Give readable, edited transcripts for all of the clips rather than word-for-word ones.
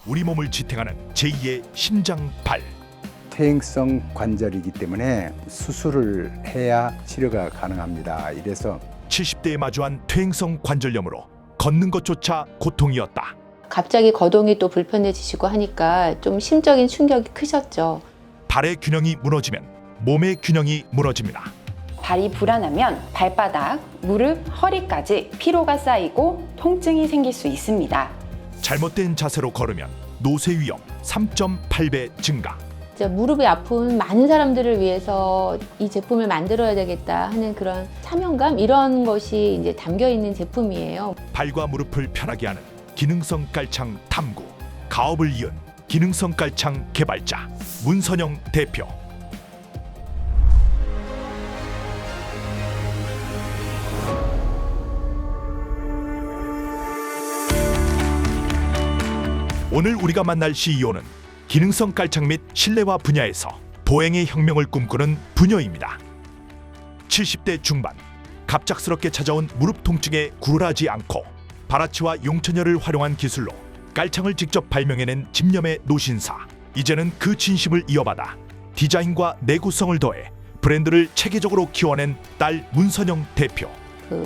우리 몸을 지탱하는 제2의 심장발. 퇴행성 관절이기 때문에 수술을 해야 치료가 가능합니다. 이래서 70대에 마주한 퇴행성 관절염으로 걷는 것조차 고통이었다. 갑자기 거동이 또 불편해지시고 하니까 좀 심적인 충격이 크셨죠. 발의 균형이 무너지면 몸의 균형이 무너집니다. 발이 불안하면 발바닥, 무릎, 허리까지 피로가 쌓이고 통증이 생길 수 있습니다. 잘못된 자세로 걸으면 노쇠 위험 3.8배 증가. 진짜 무릎이 아픈 많은 사람들을 위해서 이 제품을 만들어야 되겠다 하는 그런 사명감, 이런 것이 이제 담겨 있는 제품이에요. 발과 무릎을 편하게 하는 기능성 깔창 탐구. 가업을 이은 기능성 깔창 개발자 문선영 대표. 오늘 우리가 만날 CEO는 기능성 깔창 및 실내화 분야에서 보행의 혁명을 꿈꾸는 부녀입니다. 70대 중반, 갑작스럽게 찾아온 무릎 통증에 굴하지 않고 발아치와 용천열을 활용한 기술로 깔창을 직접 발명해낸 집념의 노신사. 이제는 그 진심을 이어받아 디자인과 내구성을 더해 브랜드를 체계적으로 키워낸 딸 문선영 대표.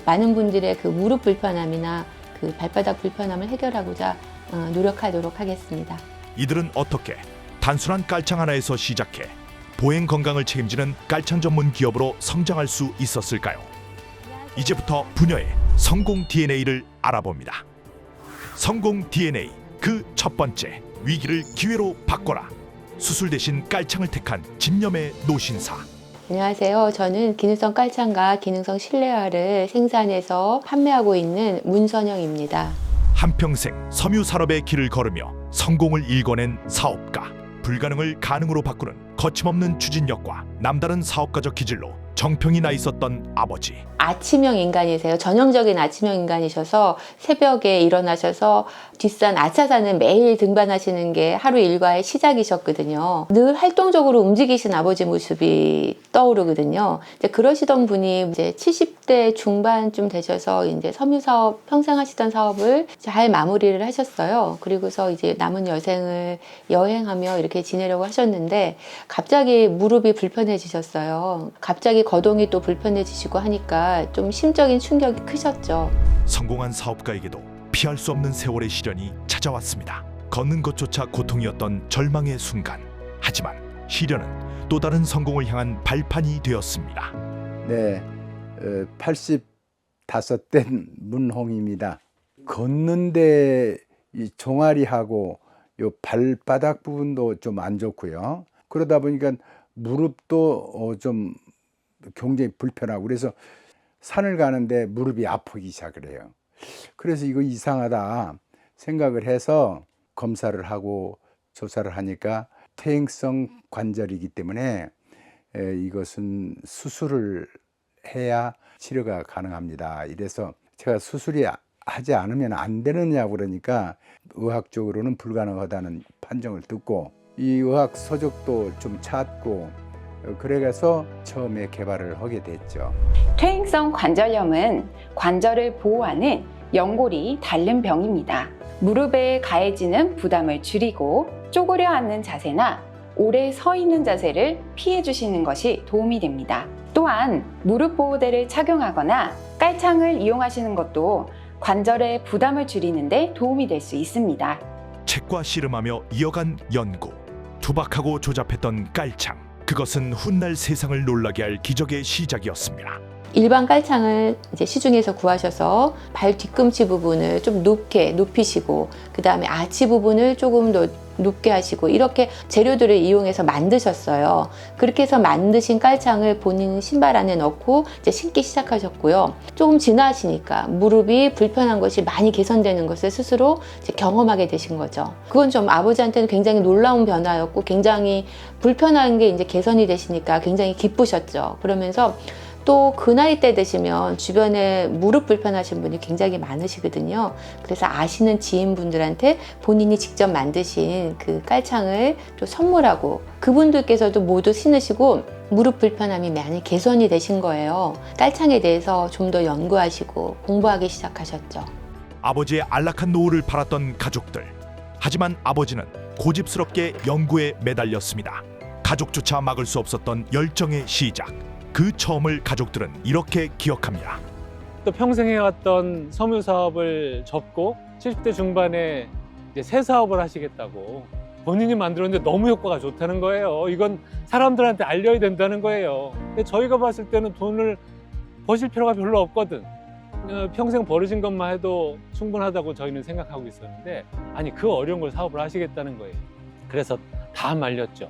많은 분들의 그 무릎 불편함이나 그 발바닥 불편함을 해결하고자 노력하도록 하겠습니다. 이들은 어떻게 단순한 깔창 하나에서 시작해 보행 건강을 책임지는 깔창 전문 기업으로 성장할 수 있었을까요? 이제부터 부녀의 성공 DNA를 알아봅니다. 성공 DNA 그 첫 번째, 위기를 기회로 바꿔라. 수술 대신 깔창을 택한 집념의 노신사. 안녕하세요. 저는 기능성 깔창과 기능성 실내화를 생산해서 판매하고 있는 문선영입니다. 한평생 섬유 산업의 길을 걸으며 성공을 일궈낸 사업가. 불가능을 가능으로 바꾸는 거침없는 추진력과 남다른 사업가적 기질로 정평이 나 있었던 아버지. 아침형 인간이세요. 전형적인 아침형 인간이셔서 새벽에 일어나셔서 뒷산 아차산을 매일 등반하시는 게 하루 일과의 시작이셨거든요. 늘 활동적으로 움직이신 아버지 모습이 떠오르거든요. 이제 그러시던 분이 이제 70대 중반쯤 되셔서 이제 섬유 사업, 평생 하시던 사업을 잘 마무리를 하셨어요. 그리고서 이제 남은 여생을 여행하며 이렇게 지내려고 하셨는데 갑자기 무릎이 불편해지셨어요. 갑자기 거동이 또 불편해지시고 하니까 좀 심적인 충격이 크셨죠. 성공한 사업가에게도 피할 수 없는 세월의 시련이 찾아왔습니다. 걷는 것조차 고통이었던 절망의 순간. 하지만 시련은 또 다른 성공을 향한 발판이 되었습니다. 네, 85된 문홍입니다. 걷는데 이 종아리하고 요 발바닥 부분도 좀 안 좋고요. 그러다 보니까 무릎도 좀 굉장히 불편하고, 그래서 산을 가는데 무릎이 아프기 시작을 해요. 그래서 이거 이상하다 생각을 해서 검사를 하고 조사를 하니까 퇴행성 관절이기 때문에 이것은 수술을 해야 치료가 가능합니다. 이래서 제가 수술이 하지 않으면 안 되느냐고 그러니까 의학적으로는 불가능하다는 판정을 듣고 이 의학 서적도 좀 찾고 그래서 처음에 개발을 하게 됐죠. 퇴행성 관절염은 관절을 보호하는 연골이 닳는 병입니다. 무릎에 가해지는 부담을 줄이고 쪼그려 앉는 자세나 오래 서 있는 자세를 피해 주시는 것이 도움이 됩니다. 또한 무릎 보호대를 착용하거나 깔창을 이용하시는 것도 관절의 부담을 줄이는 데 도움이 될 수 있습니다. 책과 씨름하며 이어간 연구. 투박하고 조잡했던 깔창. 그것은 훗날 세상을 놀라게 할 기적의 시작이었습니다. 일반 깔창을 이제 시중에서 구하셔서 발 뒤꿈치 부분을 좀 높이시고 그 다음에 아치 부분을 조금 더 높게 하시고 이렇게 재료들을 이용해서 만드셨어요. 그렇게 해서 만드신 깔창을 본인 신발 안에 넣고 이제 신기 시작하셨고요. 조금 지나시니까 무릎이 불편한 것이 많이 개선되는 것을 스스로 이제 경험하게 되신 거죠. 그건 좀 아버지한테는 굉장히 놀라운 변화였고 굉장히 불편한 게 이제 개선이 되시니까 굉장히 기쁘셨죠. 그러면서 또 그 나이 때 되시면 주변에 무릎 불편하신 분이 굉장히 많으시거든요. 그래서 아시는 지인분들한테 본인이 직접 만드신 그 깔창을 또 선물하고 그분들께서도 모두 신으시고 무릎 불편함이 많이 개선이 되신 거예요. 깔창에 대해서 좀 더 연구하시고 공부하기 시작하셨죠. 아버지의 안락한 노후를 바랐던 가족들. 하지만 아버지는 고집스럽게 연구에 매달렸습니다. 가족조차 막을 수 없었던 열정의 시작. 그 처음을 가족들은 이렇게 기억합니다. 또 평생 해왔던 섬유 사업을 접고 70대 중반에 이제 새 사업을 하시겠다고 본인이 만들었는데 너무 효과가 좋다는 거예요. 이건 사람들한테 알려야 된다는 거예요. 근데 저희가 봤을 때는 돈을 버실 필요가 별로 없거든. 평생 벌으신 것만 해도 충분하다고 저희는 생각하고 있었는데, 아니 그 어려운 걸 사업을 하시겠다는 거예요. 그래서 다 말렸죠.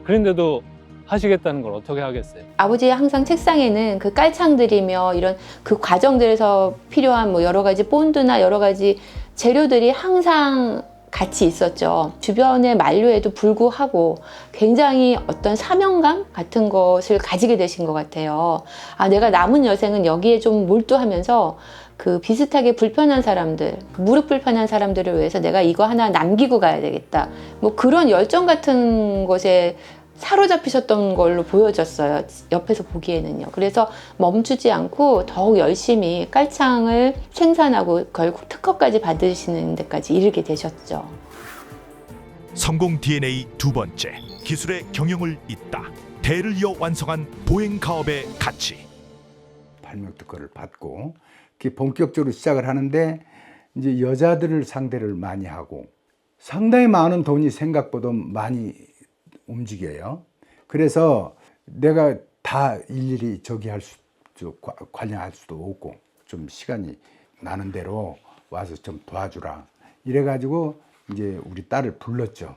그런데도 하시겠다는 걸 어떻게 하겠어요? 아버지 항상 책상에는 그 깔창들이며 이런 그 과정들에서 필요한 뭐 여러 가지 본드나 여러 가지 재료들이 항상 같이 있었죠. 주변의 만류에도 불구하고 굉장히 어떤 사명감 같은 것을 가지게 되신 것 같아요. 아, 내가 남은 여생은 여기에 좀 몰두하면서 그 비슷하게 불편한 사람들, 무릎 불편한 사람들을 위해서 내가 이거 하나 남기고 가야 되겠다. 뭐 그런 열정 같은 것에 사로잡히셨던 걸로 보여졌어요. 옆에서 보기에는요. 그래서 멈추지 않고 더욱 열심히 깔창을 생산하고 결국 특허까지 받으시는 데까지 이르게 되셨죠. 성공 DNA 두 번째, 기술의 경영을 잇다. 대를 이어 완성한 보행 가업의 가치. 발명 특허를 받고 그게 본격적으로 시작을 하는데 이제 여자들을 상대를 많이 하고 상당히 많은 돈이 생각보다 많이 움직여요. 그래서 내가 다 일일이 관여할 수도 없고 좀 시간이 나는 대로 와서 좀 도와주라. 이래가지고 이제 우리 딸을 불렀죠.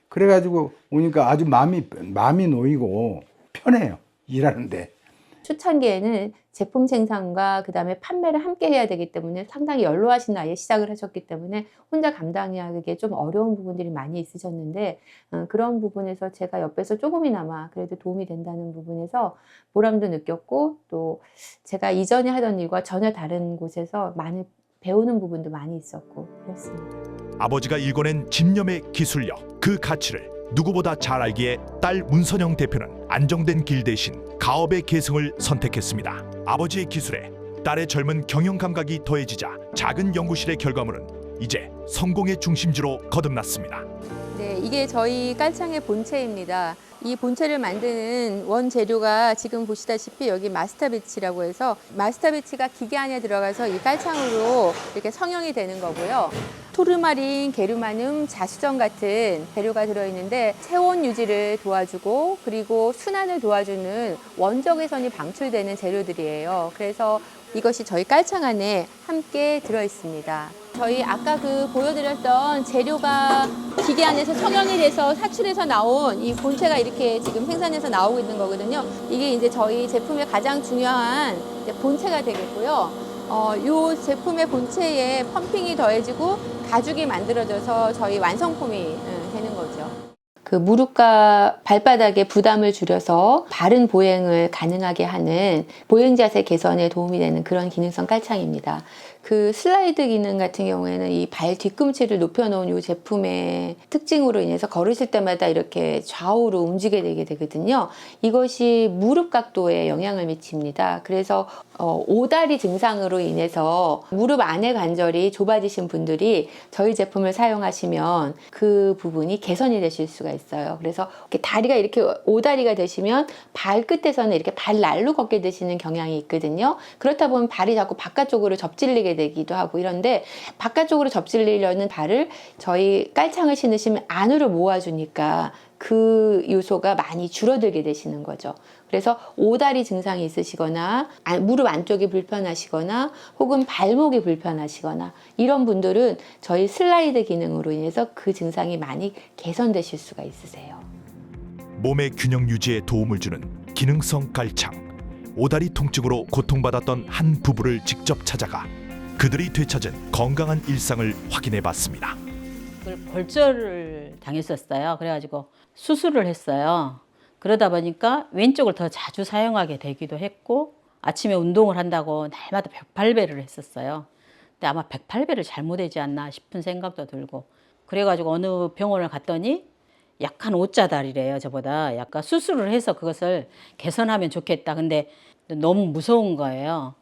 그래가지고 오니까 아주 마음이 놓이고 편해요. 일하는데. 초창기에는 제품 생산과 그다음에 판매를 함께 해야 되기 때문에 상당히 연로하신 나이에 시작을 하셨기 때문에 혼자 감당하기에 좀 어려운 부분들이 많이 있으셨는데 그런 부분에서 제가 옆에서 조금이나마 그래도 도움이 된다는 부분에서 보람도 느꼈고 또 제가 이전에 하던 일과 전혀 다른 곳에서 많이 배우는 부분도 많이 있었고 그렇습니다. 아버지가 일궈낸 집념의 기술력, 그 가치를 누구보다 잘 알기에 딸 문선영 대표는 안정된 길 대신 가업의 계승을 선택했습니다. 아버지의 기술에 딸의 젊은 경영 감각이 더해지자 작은 연구실의 결과물은 이제 성공의 중심지로 거듭났습니다. 네, 이게 저희 깔창의 본체입니다. 이 본체를 만드는 원재료가 지금 보시다시피 여기 마스터비치라고 해서 마스터비치가 기계 안에 들어가서 이 깔창으로 이렇게 성형이 되는 거고요. 토르마린, 게르마늄, 자수정 같은 재료가 들어있는데 체온 유지를 도와주고 그리고 순환을 도와주는 원적외선이 방출되는 재료들이에요. 그래서 이것이 저희 깔창 안에 함께 들어있습니다. 저희 아까 그 보여드렸던 재료가 기계 안에서 성형이 돼서 사출해서 나온 이 본체가 이렇게 지금 생산해서 나오고 있는 거거든요. 이게 이제 저희 제품의 가장 중요한 이제 본체가 되겠고요. 이 제품의 본체에 펌핑이 더해지고 가죽이 만들어져서 저희 완성품이 되는 거죠. 그 무릎과 발바닥의 부담을 줄여서 바른 보행을 가능하게 하는 보행 자세 개선에 도움이 되는 그런 기능성 깔창입니다. 그 슬라이드 기능 같은 경우에는 이 발 뒤꿈치를 높여놓은 이 제품의 특징으로 인해서 걸으실 때마다 이렇게 좌우로 움직이게 되거든요. 이것이 무릎 각도에 영향을 미칩니다. 그래서 오다리 증상으로 인해서 무릎 안의 관절이 좁아지신 분들이 저희 제품을 사용하시면 그 부분이 개선이 되실 수가 있어요. 그래서 이렇게 다리가 이렇게 오다리가 되시면 발끝에서는 이렇게 발날로 걷게 되시는 경향이 있거든요. 그렇다 보면 발이 자꾸 바깥쪽으로 접질리게 되기도 하고 이런데 바깥쪽으로 접질리려는 발을 저희 깔창을 신으시면 안으로 모아주니까 그 요소가 많이 줄어들게 되시는 거죠. 그래서 오다리 증상이 있으시거나 무릎 안쪽이 불편하시거나 혹은 발목이 불편하시거나 이런 분들은 저희 슬라이드 기능으로 인해서 그 증상이 많이 개선되실 수가 있으세요. 몸의 균형 유지에 도움을 주는 기능성 깔창. 오다리 통증으로 고통받았던 한 부부를 직접 찾아가 그들이 되찾은 건강한 일상을 확인해 봤습니다. 골절을 당했었어요. 그래가지고 수술을 했어요. 그러다 보니까 왼쪽을 더 자주 사용하게 되기도 했고 아침에 운동을 한다고 날마다 108배를 했었어요. 근데 아마 108배를 잘못하지 않나 싶은 생각도 들고 그래가지고 어느 병원을 갔더니 약한 O자다리래요. 저보다 약간 수술을 해서 그것을 개선하면 좋겠다. 근데 너무 무서운 거예요.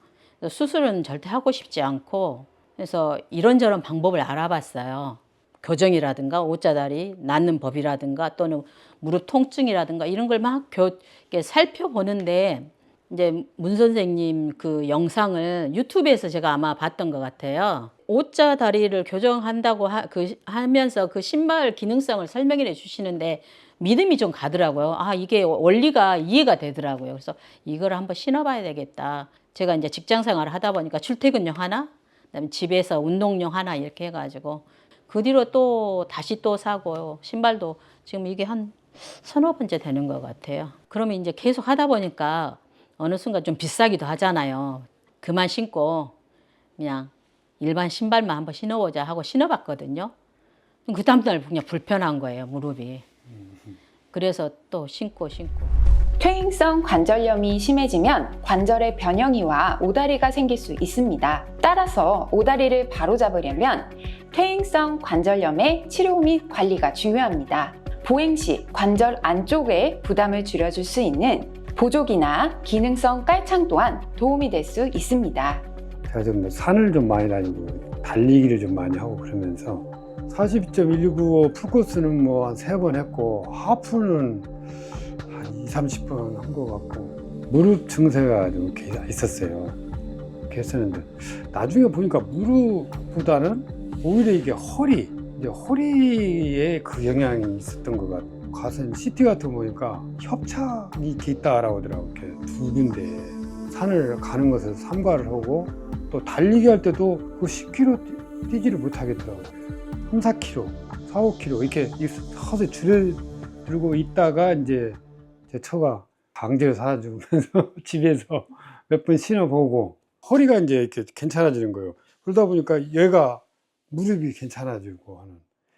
수술은 절대 하고 싶지 않고 그래서 이런저런 방법을 알아봤어요. 교정이라든가 옷자다리 낫는 법이라든가 또는 무릎 통증이라든가 이런 걸 막 이렇게 살펴보는데 이제 문 선생님 그 영상을 유튜브에서 제가 아마 봤던 것 같아요. 옷자다리를 교정한다고 하면서 그 신발 기능성을 설명해 주시는데 믿음이 좀 가더라고요. 아, 이게 원리가 이해가 되더라고요. 그래서 이걸 한번 신어봐야 되겠다. 제가 이제 직장 생활을 하다 보니까 출퇴근용 하나, 그다음에 집에서 운동용 하나 이렇게 해가지고 그 뒤로 또 다시 또 사고 신발도 지금 이게 한 서너 번째 되는 것 같아요. 그러면 이제 계속 하다 보니까 어느 순간 좀 비싸기도 하잖아요. 그만 신고 그냥 일반 신발만 한번 신어보자 하고 신어봤거든요. 그 다음날 그냥 불편한 거예요, 무릎이. 그래서 또 신고. 퇴행성 관절염이 심해지면 관절의 변형이와 오다리가 생길 수 있습니다. 따라서 오다리를 바로잡으려면 퇴행성 관절염의 치료 및 관리가 중요합니다. 보행 시 관절 안쪽에 부담을 줄여줄 수 있는 보조기나 기능성 깔창 또한 도움이 될 수 있습니다. 제가 좀 산을 좀 많이 다니고 달리기를 좀 많이 하고 그러면서 42.195 풀코스는 뭐 한 3번 했고 하프는 한 20-30번 한 것 같고 무릎 증세가 좀 있었어요. 이렇게 했었는데 나중에 보니까 무릎보다는 오히려 이게 허리에 그 영향이 있었던 것 같아요. 가서 CT 같은 거 보니까 협착이 이렇게 있다라고 하더라고요. 이렇게 두 군데 산을 가는 것을 삼가를 하고 또 달리기 할 때도 그 10km 뛰지를 못하겠더라고요. 3-4km, 4-5km 이렇게 서서히 줄여들고 있다가 이제 제 처가 강제로 사다 주면서 집에서 몇 번 신어보고 허리가 이제 이렇게 괜찮아지는 거예요. 그러다 보니까 얘가 무릎이 괜찮아지고 하는.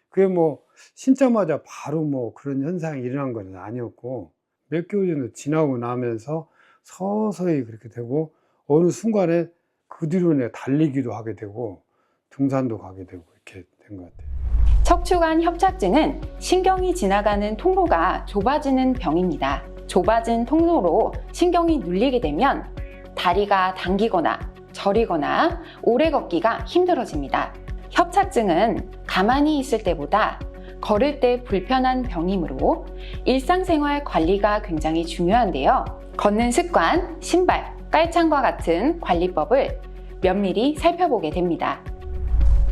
그게 뭐 신자마자 바로 뭐 그런 현상이 일어난 건 아니었고 몇 개월 정도 지나고 나면서 서서히 그렇게 되고 어느 순간에 그 뒤로 내가 달리기도 하게 되고 등산도 가게 되고 이렇게 된 것 같아요. 척추관 협착증은 신경이 지나가는 통로가 좁아지는 병입니다. 좁아진 통로로 신경이 눌리게 되면 다리가 당기거나 저리거나 오래 걷기가 힘들어집니다. 협착증은 가만히 있을 때보다 걸을 때 불편한 병이므로 일상생활 관리가 굉장히 중요한데요. 걷는 습관, 신발, 깔창과 같은 관리법을 면밀히 살펴보게 됩니다.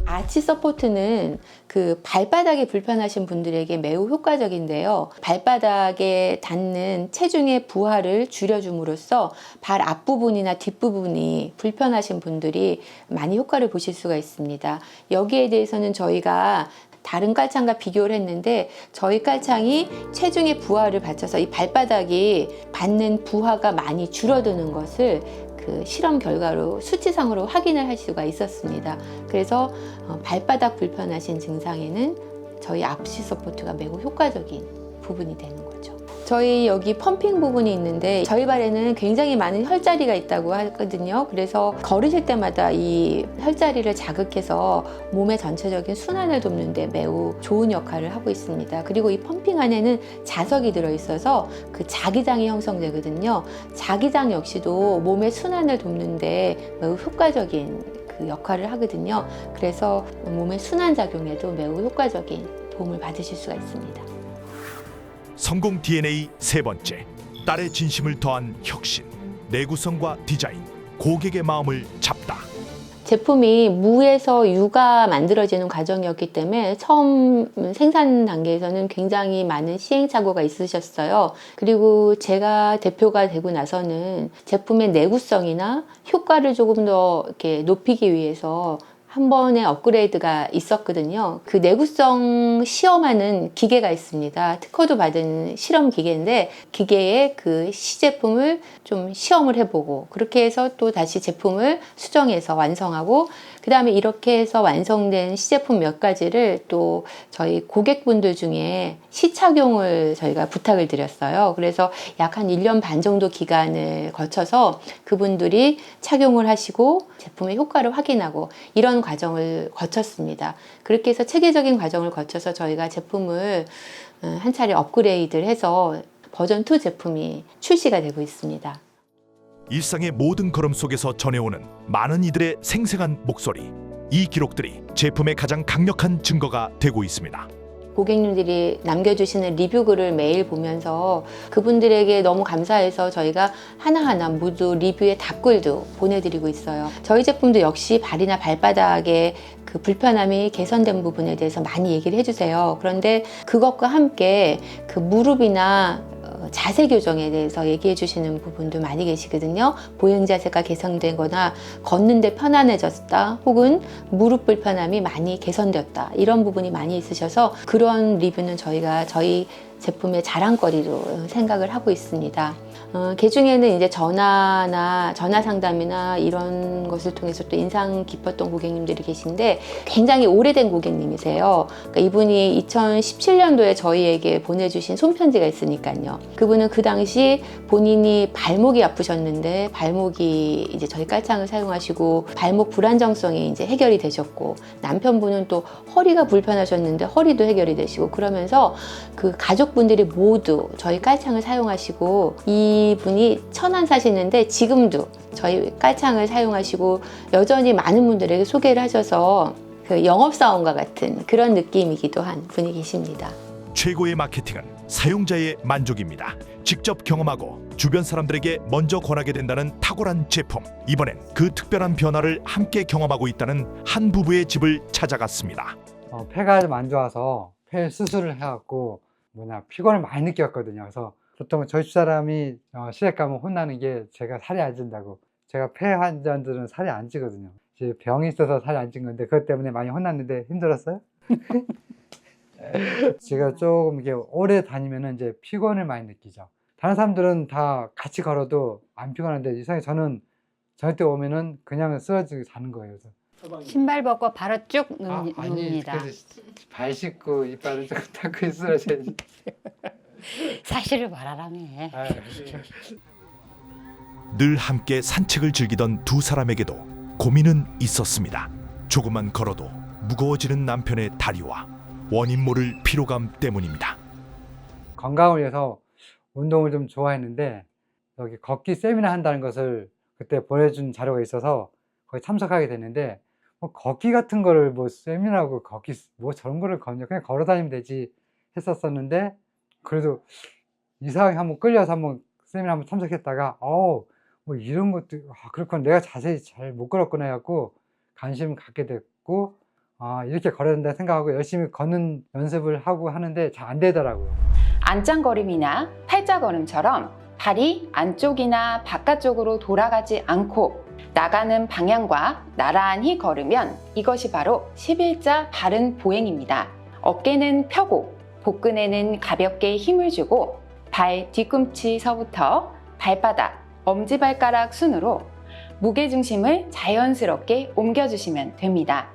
아치 서포트는 그 발바닥이 불편하신 분들에게 매우 효과적인데요. 발바닥에 닿는 체중의 부하를 줄여줌으로써 발 앞부분이나 뒷부분이 불편하신 분들이 많이 효과를 보실 수가 있습니다. 여기에 대해서는 저희가 다른 깔창과 비교를 했는데 저희 깔창이 체중의 부하를 받쳐서 이 발바닥이 받는 부하가 많이 줄어드는 것을 그 실험 결과로 수치상으로 확인을 할 수가 있었습니다. 그래서 발바닥 불편하신 증상에는 저희 아치 서포트가 매우 효과적인 부분이 되는 거죠. 저희 여기 펌핑 부분이 있는데 저희 발에는 굉장히 많은 혈자리가 있다고 하거든요. 그래서 걸으실 때마다 이 혈자리를 자극해서 몸의 전체적인 순환을 돕는 데 매우 좋은 역할을 하고 있습니다. 그리고 이 펌핑 안에는 자석이 들어있어서 그 자기장이 형성되거든요. 자기장 역시도 몸의 순환을 돕는 데 매우 효과적인 그 역할을 하거든요. 그래서 몸의 순환 작용에도 매우 효과적인 도움을 받으실 수가 있습니다. 성공 DNA 세 번째, 딸의 진심을 더한 혁신, 내구성과 디자인, 고객의 마음을 잡다. 제품이 무에서 유가 만들어지는 과정이었기 때문에 처음 생산 단계에서는 굉장히 많은 시행착오가 있으셨어요. 그리고 제가 대표가 되고 나서는 제품의 내구성이나 효과를 조금 더 이렇게 높이기 위해서 한 번의 업그레이드가 있었거든요. 그 내구성 시험하는 기계가 있습니다. 특허도 받은 실험 기계인데 기계에 그 시제품을 좀 시험을 해보고 그렇게 해서 또 다시 제품을 수정해서 완성하고 그 다음에 이렇게 해서 완성된 시제품 몇 가지를 또 저희 고객분들 중에 시착용을 저희가 부탁을 드렸어요. 그래서 약 한 1년 반 정도 기간을 거쳐서 그분들이 착용을 하시고 제품의 효과를 확인하고 이런 과정을 거쳤습니다. 그렇게 해서 체계적인 과정을 거쳐서 저희가 제품을 한 차례 업그레이드를 해서 버전 2 제품이 출시가 되고 있습니다. 일상의 모든 걸음 속에서 전해오는 많은 이들의 생생한 목소리. 이 기록들이 제품의 가장 강력한 증거가 되고 있습니다. 고객님들이 남겨주시는 리뷰 글을 매일 보면서 그분들에게 너무 감사해서 저희가 하나하나 모두 리뷰의 답글도 보내드리고 있어요. 저희 제품도 역시 발이나 발바닥에 그 불편함이 개선된 부분에 대해서 많이 얘기를 해주세요. 그런데 그것과 함께 그 무릎이나 자세 교정에 대해서 얘기해 주시는 부분도 많이 계시거든요. 보행 자세가 개선되거나 걷는데 편안해졌다, 혹은 무릎 불편함이 많이 개선되었다, 이런 부분이 많이 있으셔서 그런 리뷰는 저희가 저희 제품의 자랑거리로 생각을 하고 있습니다. 개중에는 이제 전화 상담이나 이런 것을 통해서 또 인상 깊었던 고객님들이 계신데 굉장히 오래된 고객님이세요. 그러니까 이분이 2017년도에 저희에게 보내주신 손편지가 있으니까요. 그분은 그 당시 본인이 발목이 아프셨는데 발목이 이제 저희 깔창을 사용하시고 발목 불안정성이 이제 해결이 되셨고, 남편분은 또 허리가 불편하셨는데 허리도 해결이 되시고, 그러면서 그 가족분들이 모두 저희 깔창을 사용하시고, 이분이 천안 사시는데 지금도 저희 깔창을 사용하시고 여전히 많은 분들에게 소개를 하셔서 그 영업사원과 같은 그런 느낌이기도 한 분이 계십니다. 최고의 마케팅은 사용자의 만족입니다. 직접 경험하고 주변 사람들에게 먼저 권하게 된다는 탁월한 제품. 이번엔 그 특별한 변화를 함께 경험하고 있다는 한 부부의 집을 찾아갔습니다. 폐가 좀 안 좋아서 폐 수술을 해갖고 피곤을 많이 느꼈거든요. 그래서 보통 저희 집 사람이 시댁 가면 혼나는 게 제가 살이 안 찐다고. 제가 폐 환자들은 살이 안 찌거든요. 이제 병이 있어서 살이 안 찐 건데 그것 때문에 많이 혼났는데 힘들었어요? 제가 조금 이렇게 오래 다니면은 이제 피곤을 많이 느끼죠. 다른 사람들은 다 같이 걸어도 안 피곤한데 이상하게 저는 저녁 때 오면은 그냥 쓰러지고 자는 거예요. 그래서 신발 벗고 바로 쭉 아니, 눕니다. 그래도 발 씻고 이빨을 좀 닦고 쓰러져야지. 사실을 말하라며. 늘 함께 산책을 즐기던 두 사람에게도 고민은 있었습니다. 조금만 걸어도 무거워지는 남편의 다리와 원인 모를 피로감 때문입니다. 건강을 위해서 운동을 좀 좋아했는데 여기 걷기 세미나 한다는 것을 그때 보내준 자료가 있어서 거기 참석하게 됐는데 뭐 걷기 같은 거를 뭐 세미나하고 걷기 뭐 저런 거를 그냥 걸어 다니면 되지 했었었는데, 그래도 이상하게 한번 끌려서 한번 세미나 한번 참석했다가 뭐 이런 것도 그렇구나, 내가 자세히 잘 못 걸었구나 해갖고 관심을 갖게 됐고, 이렇게 걸어야 된다 생각하고 열심히 걷는 연습을 하고 하는데 잘 안 되더라고요. 안짱걸음이나 팔자걸음처럼 발이 안쪽이나 바깥쪽으로 돌아가지 않고 나가는 방향과 나란히 걸으면 이것이 바로 11자 바른 보행입니다. 어깨는 펴고 복근에는 가볍게 힘을 주고 발 뒤꿈치서부터 발바닥, 엄지발가락 순으로 무게중심을 자연스럽게 옮겨주시면 됩니다.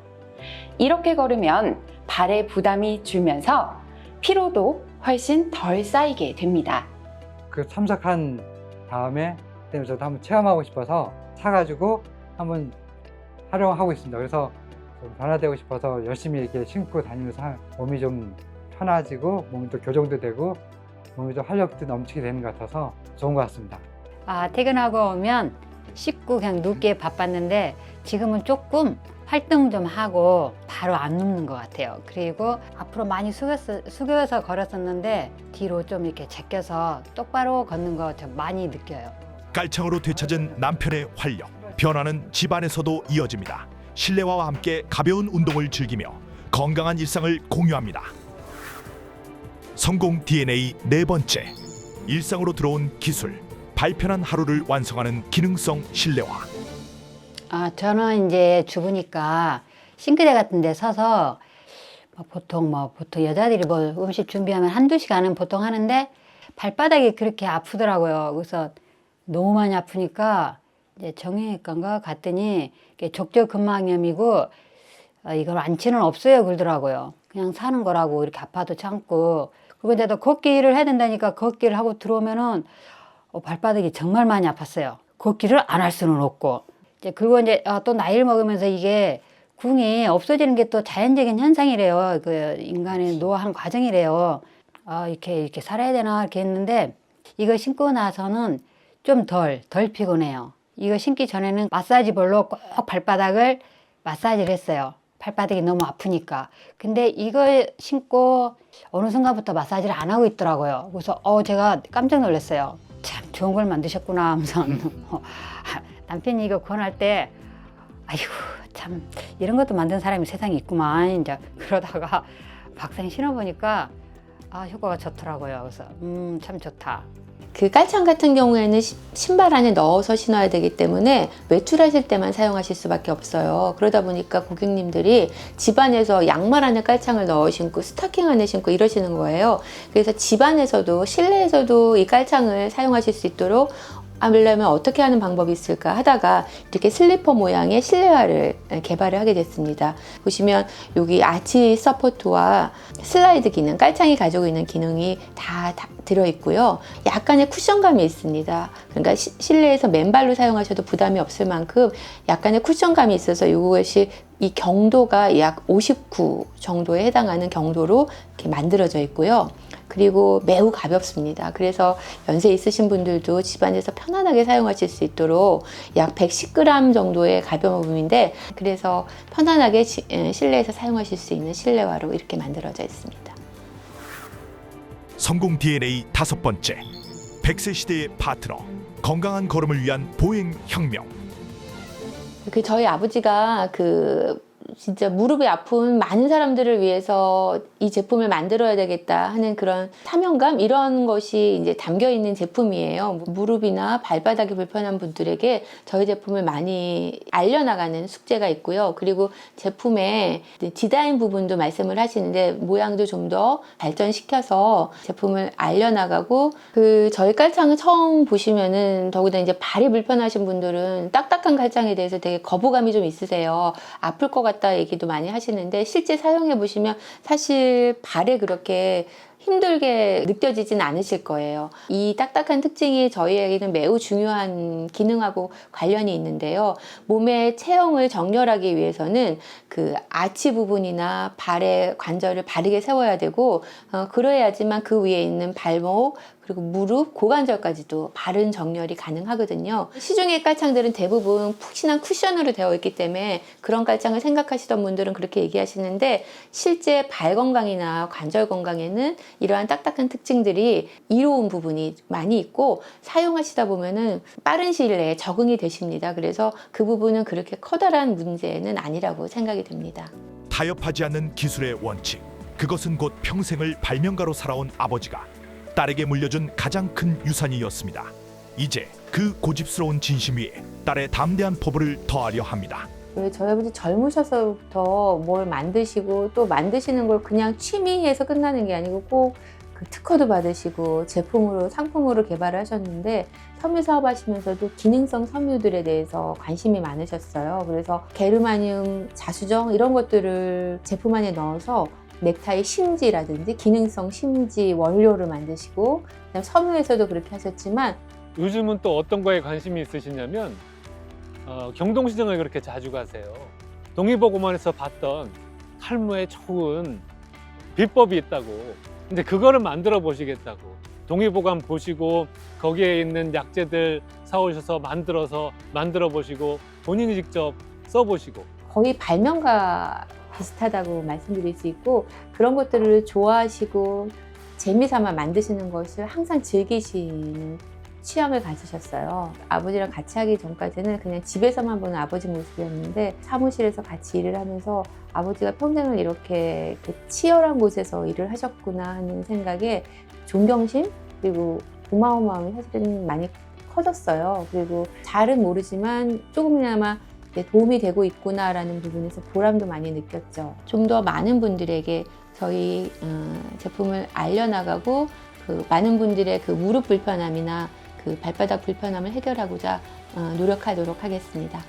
이렇게 걸으면 발에 부담이 줄면서 피로도 훨씬 덜 쌓이게 됩니다. 그 참석한 다음에 저도 한번 체험하고 싶어서 사가지고 한번 활용하고 있습니다. 그래서 좀 변화되고 싶어서 열심히 이렇게 신고 다니면서 몸이 좀 편해지고 몸도 교정도 되고 몸이 좀 활력도 넘치게 되는 것 같아서 좋은 것 같습니다. 퇴근하고 오면 씻고 그냥 눕기에 바빴는데 지금은 조금 활동 좀 하고 바로 안 눕는 것 같아요. 그리고 앞으로 많이 숙여서 걸었었는데 뒤로 좀 이렇게 제껴서 똑바로 걷는 거 좀 많이 느껴요. 깔창으로 되찾은 남편의 활력. 변화는 집안에서도 이어집니다. 실내화와 함께 가벼운 운동을 즐기며 건강한 일상을 공유합니다. 성공 DNA 네 번째. 일상으로 들어온 기술. 발편한 하루를 완성하는 기능성 실내화. 저는 이제 주부니까 싱크대 같은 데 서서 보통 여자들이 뭐 음식 준비하면 한두 시간은 보통 하는데 발바닥이 그렇게 아프더라고요. 그래서 너무 많이 아프니까 이제 정형외과인가 갔더니 족저근막염이고 이걸 완치는 없어요 그러더라고요. 그냥 사는 거라고, 이렇게 아파도 참고. 그리고 이제 또 걷기를 해야 된다니까 걷기를 하고 들어오면은 발바닥이 정말 많이 아팠어요. 걷기를 안 할 수는 없고. 그리고 이제 또 나이를 먹으면서 이게 궁이 없어지는 게 또 자연적인 현상이래요. 그 인간의 노화한 과정이래요. 이렇게 살아야 되나 이렇게 했는데 이거 신고 나서는 좀 덜 피곤해요. 이거 신기 전에는 마사지 볼로 꼭 발바닥을 마사지를 했어요. 발바닥이 너무 아프니까. 근데 이걸 신고 어느 순간부터 마사지를 안 하고 있더라고요. 그래서 제가 깜짝 놀랐어요. 참 좋은 걸 만드셨구나 하면서 남편이 이거 권할 때 아이고 참 이런 것도 만든 사람이 세상에 있구만. 이제 그러다가 막상 신어보니까 효과가 좋더라고요. 그래서 참 좋다. 그 깔창 같은 경우에는 신발 안에 넣어서 신어야 되기 때문에 외출하실 때만 사용하실 수밖에 없어요. 그러다 보니까 고객님들이 집안에서 양말 안에 깔창을 넣어 신고 스타킹 안에 신고 이러시는 거예요. 그래서 집안에서도 실내에서도 이 깔창을 사용하실 수 있도록 하려면 어떻게 하는 방법이 있을까 하다가 이렇게 슬리퍼 모양의 실내화를 개발을 하게 됐습니다. 보시면 여기 아치 서포트와 슬라이드 기능, 깔창이 가지고 있는 기능이 다 들어있고요. 약간의 쿠션감이 있습니다. 그러니까 실내에서 맨발로 사용하셔도 부담이 없을 만큼 약간의 쿠션감이 있어서 이것이 이 경도가 약 59 정도에 해당하는 경도로 이렇게 만들어져 있고요. 그리고 매우 가볍습니다. 그래서 연세 있으신 분들도 집안에서 편안하게 사용하실 수 있도록 약 110g 정도의 가벼움인데 그래서 편안하게 실내에서 사용하실 수 있는 실내화로 이렇게 만들어져 있습니다. 성공 DNA 5번째, 100세 시대의 파트너, 건강한 걸음을 위한 보행 혁명. 저희 아버지가 진짜 무릎이 아픈 많은 사람들을 위해서 이 제품을 만들어야 되겠다 하는 그런 사명감 이런 것이 이제 담겨 있는 제품이에요. 무릎이나 발바닥이 불편한 분들에게 저희 제품을 많이 알려나가는 숙제가 있고요. 그리고 제품의 디자인 부분도 말씀을 하시는데 모양도 좀 더 발전시켜서 제품을 알려나가고 저희 깔창을 처음 보시면은 더구나 이제 발이 불편하신 분들은 딱딱한 깔창에 대해서 되게 거부감이 좀 있으세요. 아플 것 같다 얘기도 많이 하시는데 실제 사용해 보시면 사실 발에 그렇게 힘들게 느껴지진 않으실 거예요. 이 딱딱한 특징이 저희에게는 매우 중요한 기능하고 관련이 있는데요. 몸의 체형을 정렬하기 위해서는 그 아치 부분이나 발의 관절을 바르게 세워야 되고 그래야지만 그 위에 있는 발목 그리고 무릎, 고관절까지도 바른 정렬이 가능하거든요. 시중의 깔창들은 대부분 푹신한 쿠션으로 되어 있기 때문에 그런 깔창을 생각하시던 분들은 그렇게 얘기하시는데 실제 발 건강이나 관절 건강에는 이러한 딱딱한 특징들이 이로운 부분이 많이 있고 사용하시다 보면은 빠른 시일 내에 적응이 되십니다. 그래서 그 부분은 그렇게 커다란 문제는 아니라고 생각이 됩니다. 타협하지 않는 기술의 원칙, 그것은 곧 평생을 발명가로 살아온 아버지가 딸에게 물려준 가장 큰 유산이었습니다. 이제 그 고집스러운 진심 위에 딸의 담대한 포부를 더하려 합니다. 저희 아버지 젊으셔서부터 뭘 만드시고 또 만드시는 걸 그냥 취미에서 끝나는 게 아니고 꼭 그 특허도 받으시고 제품으로 상품으로 개발을 하셨는데 섬유 사업하시면서도 기능성 섬유들에 대해서 관심이 많으셨어요. 그래서 게르마늄, 자수정 이런 것들을 제품 안에 넣어서 넥타이 심지라든지 기능성 심지 원료를 만드시고 그다음 섬유에서도 그렇게 하셨지만 요즘은 또 어떤 거에 관심이 있으시냐면 경동시장을 그렇게 자주 가세요. 동의보고만에서 봤던 탈모에 좋은 비법이 있다고. 근데 그거를 만들어 보시겠다고. 동의보감 보시고 거기에 있는 약재들 사오셔서 만들어 보시고 본인이 직접 써보시고. 거의 발명가 비슷하다고 말씀드릴 수 있고 그런 것들을 좋아하시고 재미삼아 만드시는 것을 항상 즐기시는 취향을 가지셨어요. 아버지랑 같이 하기 전까지는 그냥 집에서만 보는 아버지 모습이었는데 사무실에서 같이 일을 하면서 아버지가 평생을 이렇게 치열한 곳에서 일을 하셨구나 하는 생각에 존경심 그리고 고마운 마음이 사실은 많이 커졌어요. 그리고 잘은 모르지만 조금이나마 도움이 되고 있구나라는 부분에서 보람도 많이 느꼈죠. 좀 더 많은 분들에게 저희 제품을 알려나가고 많은 분들의 무릎 불편함이나 발바닥 불편함을 해결하고자 노력하도록 하겠습니다.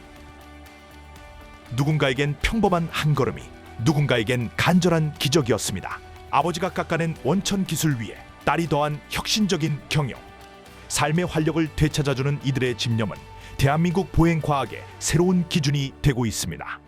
누군가에겐 평범한 한 걸음이 누군가에겐 간절한 기적이었습니다. 아버지가 깎아낸 원천 기술 위에 딸이 더한 혁신적인 경영. 삶의 활력을 되찾아주는 이들의 집념은 대한민국 보행과학의 새로운 기준이 되고 있습니다.